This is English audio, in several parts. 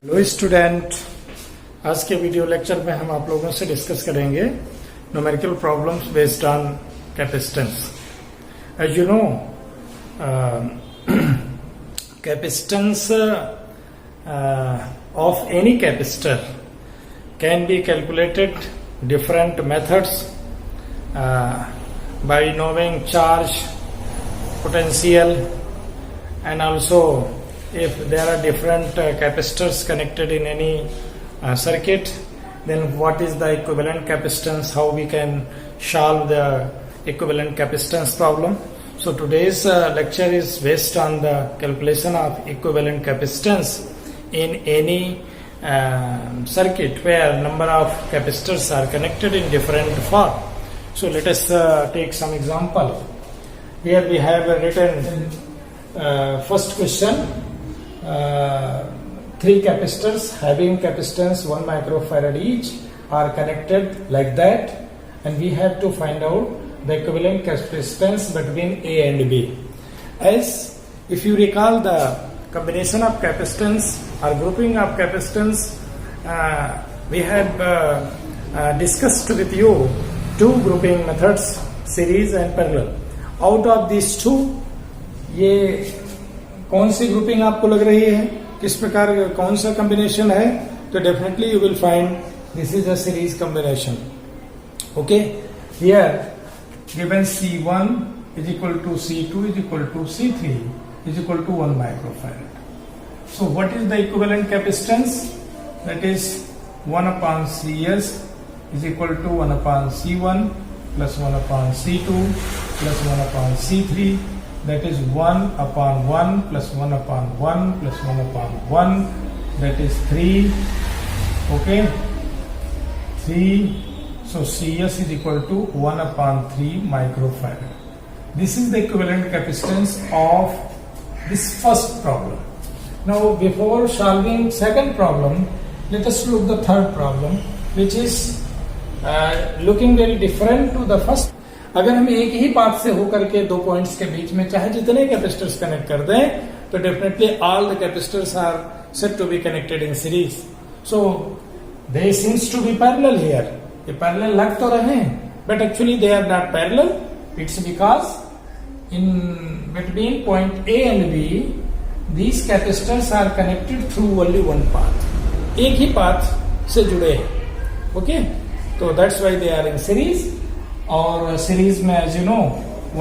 Hello student, आज के video lecture में हम आप लोगों से डिस्कस करेंगे numerical problems based on capacitance. As you know, capacitance of any capacitor can be calculated different methods by knowing charge, potential, and also if there are different capacitors connected in any circuit, then what is the equivalent capacitance, how we can solve the equivalent capacitance problem. So today's lecture is based on the calculation of equivalent capacitance in any circuit where number of capacitors are connected in different form. So let us take some example. Here we have written first question, 3 capacitors having capacitance 1 microfarad each are connected like that, and we have to find out the equivalent capacitance between A and B. As if you recall the combination of capacitance or grouping of capacitance, we have discussed with you 2 grouping methods, series and parallel. Out of these 2, ये कौन सी grouping आपको लग रही है, किस प्रकार कौन सा कॉम्बिनेशन है? तो definitely you will find this is a series combination. Okay, here given C1 is equal to C2 is equal to C3 is equal to 1 microfarad. So what is the equivalent capacitance? That is 1 upon Cs is equal to 1 upon C1 plus 1 upon C2 plus 1 upon C3. That is 1 upon 1 plus 1 upon 1 plus 1 upon 1. That is 3. Okay, 3. So Cs is equal to 1 upon 3 microfarad. This is the equivalent capacitance of this first problem. Now before solving second problem, let us look the third problem, which is looking very different to the first. अगर हम एक ही path से होकर के 2 points के बीच में चाहे जितने कैपेसिटर्स कनेक्ट कर दें, तो definitely all the capacitors are said to be connected in series. So they seems to be parallel here. ये पैरेलल लग तो रहे हैं, but actually they are not parallel. It's because in between point A and B these capacitors are connected through only one path. एक ही path से जुड़े हैं. ओके, तो that's why they are in series. और सीरीज में as you no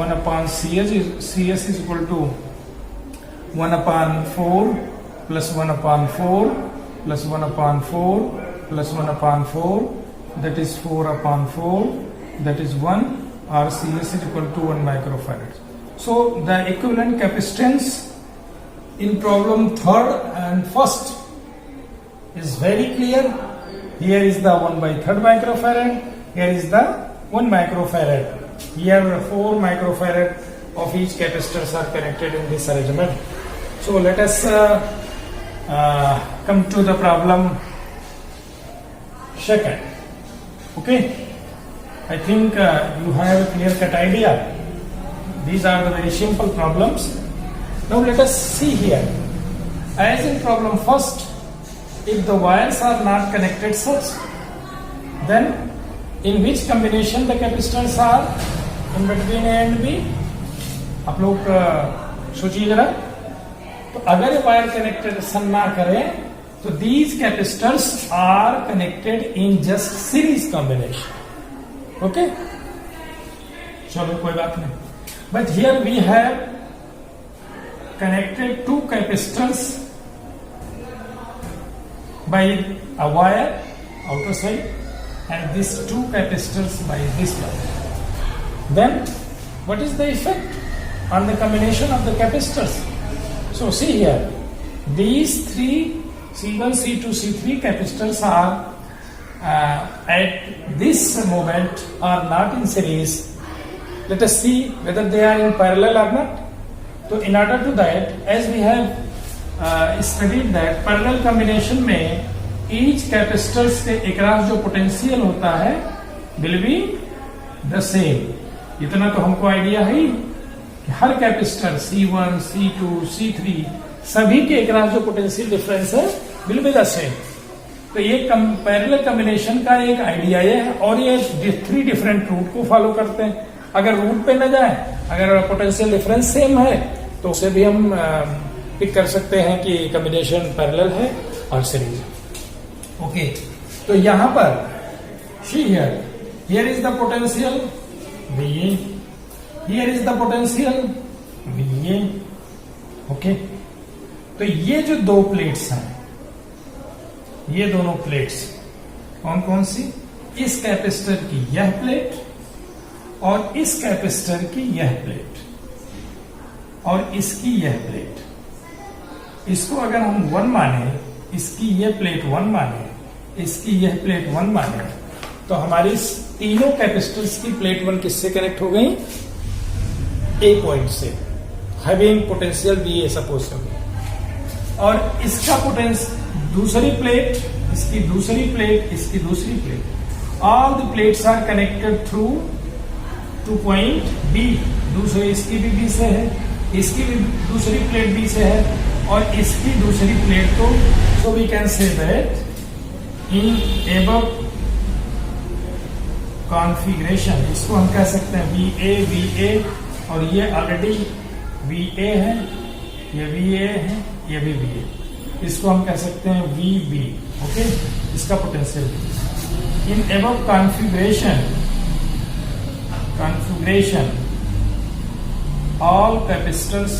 1 upon CS is equal to 1 upon 4 plus 1 upon 4 plus 1 upon 4 plus 1 upon 4, that is 4 upon 4, that is 1, or CS is equal to 1 microfarad. So the equivalent capacitance in problem third and first is very clear. Here is the 1/3 microfarad, here is the 1 microfarad. Here 4 microfarad of each capacitors are connected in this arrangement. So let us come to the problem second. Okay, I think you have a clear cut idea. These are the very simple problems. Now let us see here. As in problem first, if the wires are not connected such, then in which combination the capacitors are in between A and B? आप लोग सोचिए जरा. तो अगर wire कनेक्टेशन ना करें तो these capacitors are connected in just series combination. Okay, चलो कोई बात नहीं. But here we have connected 2 capacitors by a wire outer side, and these 2 capacitors by this one. Then what is the effect on the combination of the capacitors? So see here, these 3 C1, C2, C3 capacitors are at this moment are not in series. Let us see whether they are in parallel or not. So in order to that, as we have studied that parallel combination में each capacitors के across जो potential होता है will be the same. इतना तो हमको idea है कि हर कैपेसिटर C1, C2, C3 सभी के अक्रॉस जो पोटेंशियल डिफरेंस है विल बी द सेम। तो ये पैरेलल कॉम्बिनेशन का एक आइडिया ये है, और ये 3 डिफरेंट रूट को फॉलो करते हैं। अगर रूट पे न जाए, अगर पोटेंशियल डिफरेंस सेम है तो उसे भी हम पिक कर सकते हैं कि कॉम्बिनेशन पैरेलल है और सीरीज है। ओके, तो यहां पर see here is the potential VA, here is the potential VA। Okay, तो ये जो 2 प्लेट्स हैं, ये दोनों प्लेट्स कौन कौन सी, इस कैपेसिटर की यह प्लेट और इस कैपेसिटर की यह प्लेट और इसकी यह प्लेट। इसको अगर हम 1 माने, इसकी यह प्लेट 1 माने, इसकी यह प्लेट 1 माने, तो हमारी तीनों कैपेसिटर्स की प्लेट 1 किससे कनेक्ट हो गई, A पॉइंट से, हैविंग पोटेंशियल VA सपोज करें। और इसका पोटेंशियल दूसरी प्लेट, इसकी दूसरी प्लेट, इसकी दूसरी plate, all the plates are connected through to point B। दूसरी इसकी भी B से है, इसकी भी दूसरी प्लेट B से है, और इसकी दूसरी प्लेट तो so we can say that in above configuration, इसको हम कह सकते हैं VA, और ये ऑलरेडी VA है, ये VA है, ये भी VA, इसको हम कह सकते हैं VB। ओके, इसका potential in above configuration all capacitors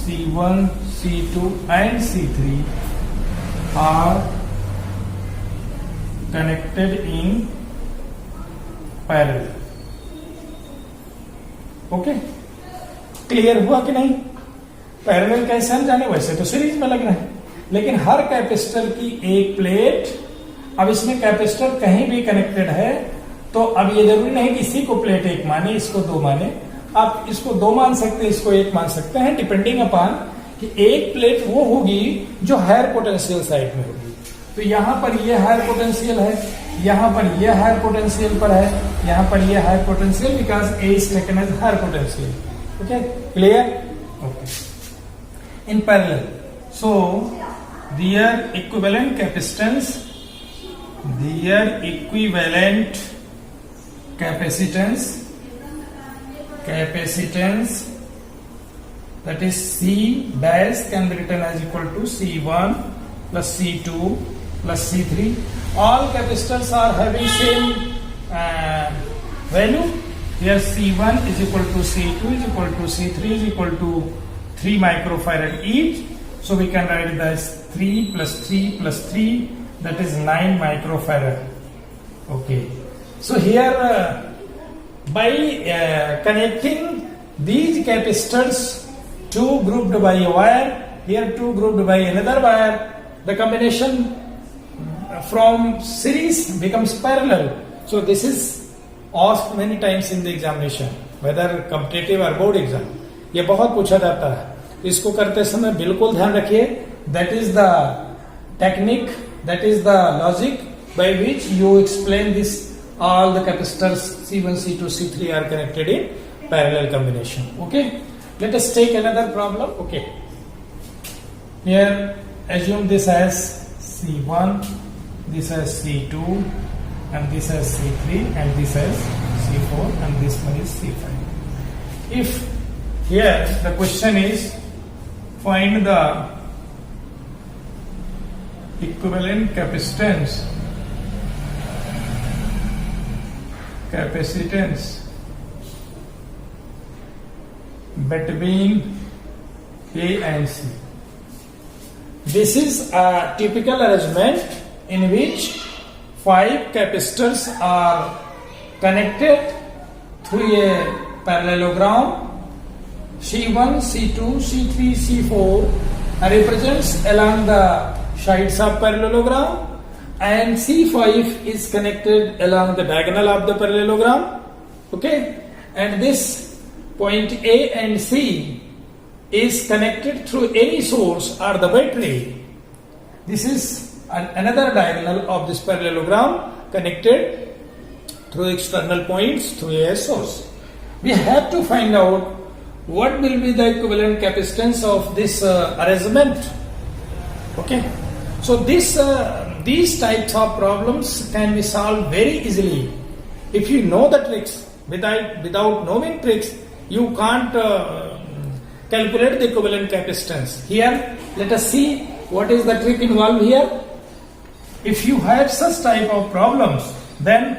C1, C2 and C3 are connected in parallel। Okay, clear हुआ कि नहीं? पैरेलल कैसे हम जाने, वैसे तो सीरीज में लग रहे हैं, लेकिन हर कैपेसिटर की एक प्लेट, अब इसमें कैपेसिटर कहीं भी कनेक्टेड है, तो अब ये जरूरी नहीं कि इसी को प्लेट 1 माने, इसको 2 माने, आप इसको 2 मान सकते हैं, इसको 1 मान सकते हैं, डिपेंडिंग अपॉन कि एक प्लेट वो होगी जो हायर पोटेंशियल साइड में होगी। तो यहां पर ये हायर पोटेंशियल है, यहां पर ये हायर पोटेंशियल पर है, यहां पर ये higher potential, because A is taken as higher potential. Okay, clear? Okay, in parallel, so their equivalent capacitance, that is C dash can be written as equal to C1 plus C2 plus C3. All capacitors are having same value. Here C1 is equal to C2 is equal to C3 is equal to 3 microfarad each. So we can write it as 3 plus 3 plus 3, that is 9 microfarad. Okay. So here by connecting these capacitors, 2 grouped by a wire, here 2 grouped by another wire, the combination from series becomes parallel. So this is asked many times in the examination, whether competitive or board exam. ये बहुत पूछा जाता है, इसको करते समय बिल्कुल ध्यान रखिए. That is the technique, that is the logic by which you explain this. All the capacitors C1, C2, C3 are connected in parallel combination. Okay, let us take another problem. Okay, here assume this as C1, this as C2, and this as C3, and this as C4, and this one is C5. If here the question is find the equivalent capacitance between A and C. This is a typical arrangement in which 5 capacitors are connected through a parallelogram. C1, C2, C3, C4 represents along the sides of parallelogram, and C5 is connected along the diagonal of the parallelogram. Okay, and this point A and C is connected through any source or the battery. This is another diagonal of this parallelogram connected through external points through a source. We have to find out what will be the equivalent capacitance of this arrangement? Okay, so these types of problems can be solved very easily if you know the tricks. Without knowing tricks, you can't calculate the equivalent capacitance. Here, let us see what is the trick involved here. If you have such type of problems, then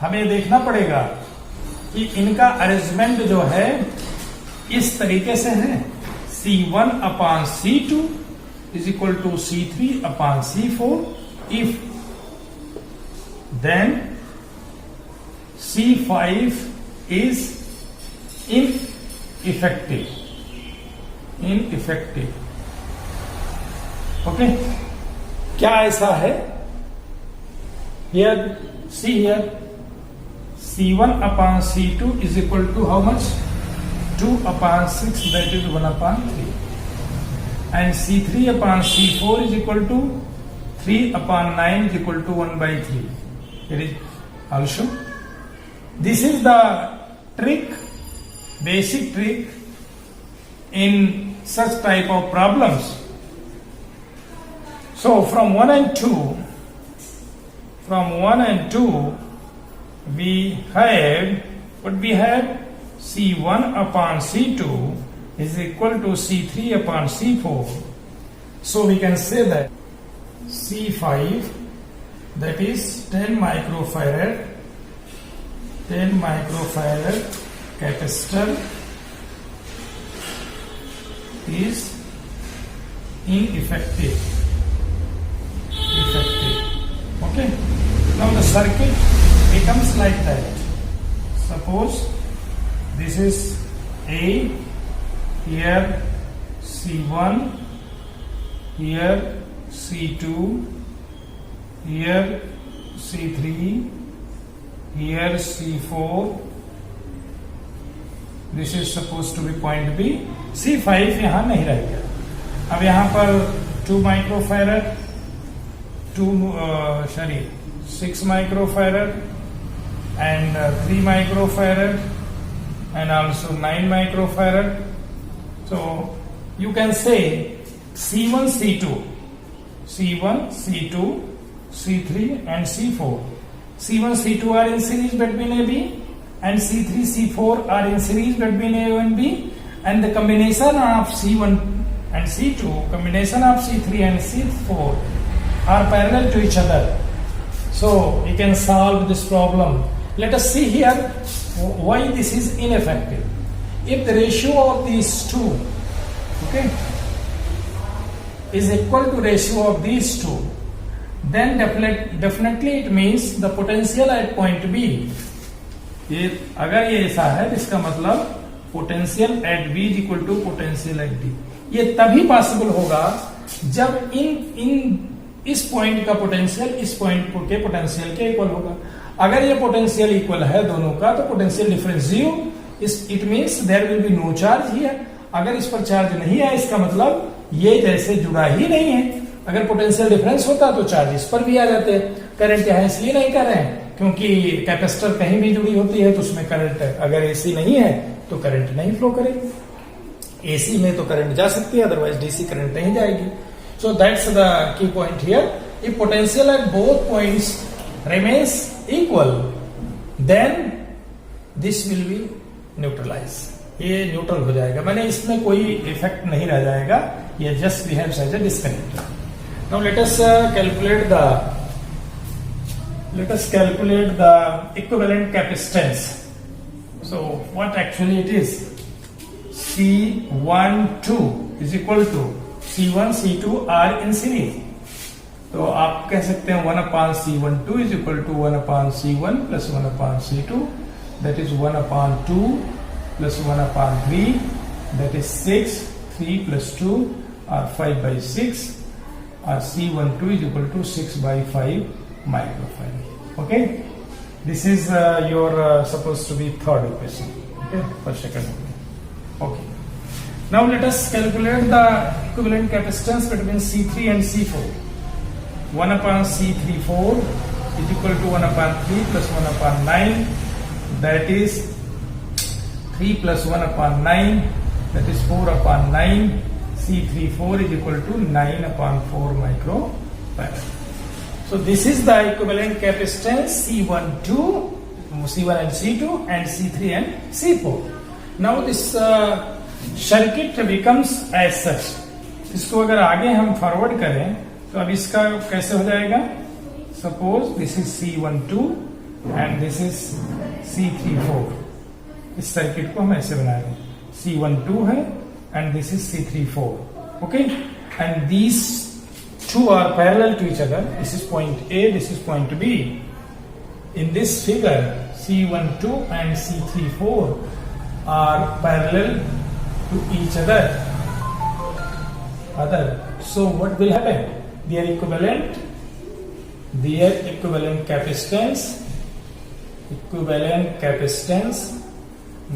हमें देखना पड़ेगा कि इनका arrangement जो है इस तरीके से है. C1 upon C2 is equal to C3 upon C4 if then C5 is ineffective. Okay, क्या ऐसा है? Here, see here, C1 upon C2 is equal to how much? 2 upon 6, that is 1 upon 3. And C3 upon C4 is equal to 3 upon 9 is equal to 1 by 3. It is also. This is the trick, basic trick in such type of problems. So from 1 and 2, we have what we have. C1 upon C2 is equal to C3 upon C4. So we can say that C5, that is 10 microfarad capacitor is ineffective. Okay. Now the circuit becomes like that. Suppose this is A, here C1, here C2, here C3, here C4. This is supposed to be point B. C5 यहाँ नहीं रहेगा. अब यहाँ पर 2 microfarad, 6 microfarad and 3 microfarad and also 9 microfarad. So you can say C1, C2, C3 and C4. C1, C2 are in series between AB and C3, C4 are in series between A and B, and the combination of C1 and C2, combination of C3 and C4 are parallel to each other. So you can solve this problem. Let us see here why this is ineffective. If the ratio of these two, okay, is equal to ratio of these two, then definitely it means the potential at point B. ये अगर ये ऐसा है, इसका मतलब potential at B is equal to potential at D. ये तभी possible होगा जब इस पॉइंट का पोटेंशियल इस पॉइंट के पोटेंशियल के इक्वल होगा. अगर ये पोटेंशियल इक्वल है दोनों का, तो potential difference 0. It means there will be no charge here. अगर इस पर चार्ज नहीं है, इसका मतलब ये जैसे जुड़ा ही नहीं है. अगर पोटेंशियल डिफरेंस होता तो चार्ज इस पर भी आ जाते. करंट यहां इसलिए नहीं कर रहे हैं क्योंकि कैपेसिटर कहीं भी जुड़ी होती है तो उसमें करंट, अगर एसी नहीं है तो करंट नहीं फ्लो करेगी. एसी में तो करंट जा सकती है, अदरवाइज डीसी करंट नहीं जाएगी. So that's the key point here. If potential at both points remains equal, then this will be neutralize. ये न्यूट्रल हो जाएगा, माने इसमें कोई इफेक्ट नहीं रह जाएगा. ये just behaves as a disconnector. Now let us calculate the equivalent capacitance. So what actually it is? C12 is equal to C1, C2 are in series. तो आप कह सकते हैं 1 upon C12 is equal to 1 upon C1 plus 1 upon C2. That is 1 upon 2 plus 1 upon 3. That is 6. 3 plus 2 are 5 by 6. C12 is equal to 6 by 5 microfarad. Okay, this is your supposed to be third equation. Okay, for second. Okay, now let us calculate the equivalent capacitance between C3 and C4. 1 upon C34 is equal to 1 upon 3 plus 1 upon 9. That is 3 plus 1 upon 9, that is 4 upon 9. C34 is equal to 9 upon 4 microfarad. So this is the equivalent capacitance C12, C1 and C2, and C3 and C4. Now this circuit becomes as such. इसको अगर आगे हम forward करें तो अब इसका कैसे हो जाएगा? Suppose this is C12 and this is C34. इस सर्किट को हम ऐसे बना रहे हैं. C12 है and this is C34. Okay, and these two are parallel to each other. This is point A, this is point B. In this figure, C12 and C34 are parallel to each other. So what will happen? Their equivalent capacitance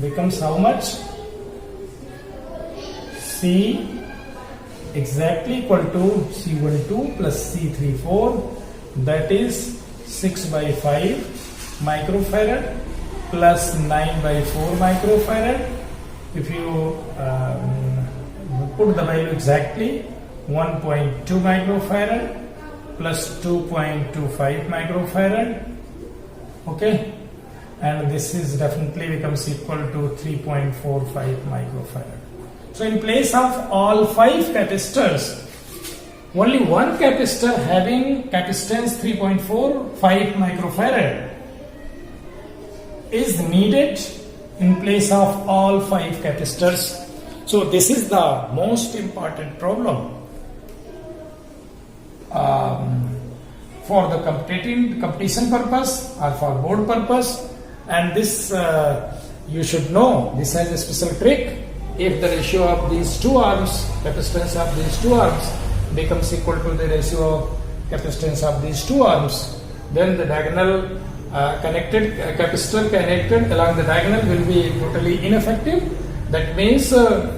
becomes how much? C exactly equal to C12 plus C34, that is 6 by 5 microfarad plus 9 by 4 microfarad. If you put the value exactly, 1.2 microfarad plus 2.25 microfarad. Okay, and this is definitely becomes equal to 3.45 microfarad. So in place of all 5 capacitors, only one capacitor having capacitance 3.45 microfarad is needed in place of all 5 capacitors. So this is the most important problem for the competition purpose or for board purpose, and this you should know. This has a special trick. If the ratio of these two arms, capacitance of these two arms becomes equal to the ratio of capacitance of these two arms, then the diagonal capacitor connected along the diagonal will be totally ineffective. That means the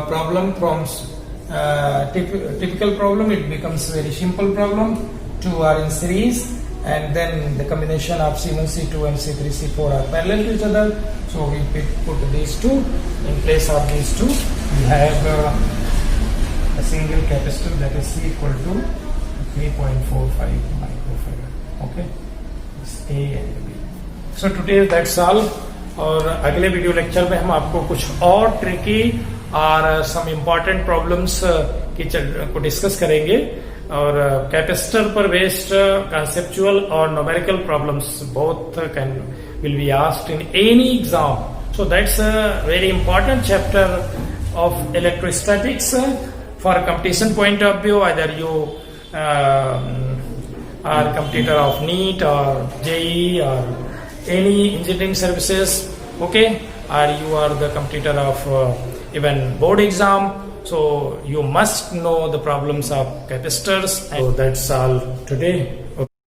problem from typical problem, it becomes very simple problem. Two are in series, and then the combination of C1, C2 and C3, C4 are parallel to each other. So we put these two in place of these two. We have a single capacitor, that is C equal to 3.45 microfarad. Okay, it's A and B. So today that's all. और अगले video lecture में हम आपको कुछ और tricky और some important problems को discuss करेंगे, और कैपेसिटर पर बेस्ड कंसेप्चुअल और numerical problems both will be asked in any exam. So that's a very important chapter of electrostatics for competition point of view. Either you are competitor of NEET or JEE or any engineering services, okay, or you are the competitor of even board exam. So you must know the problems of capacitors. So that's all today.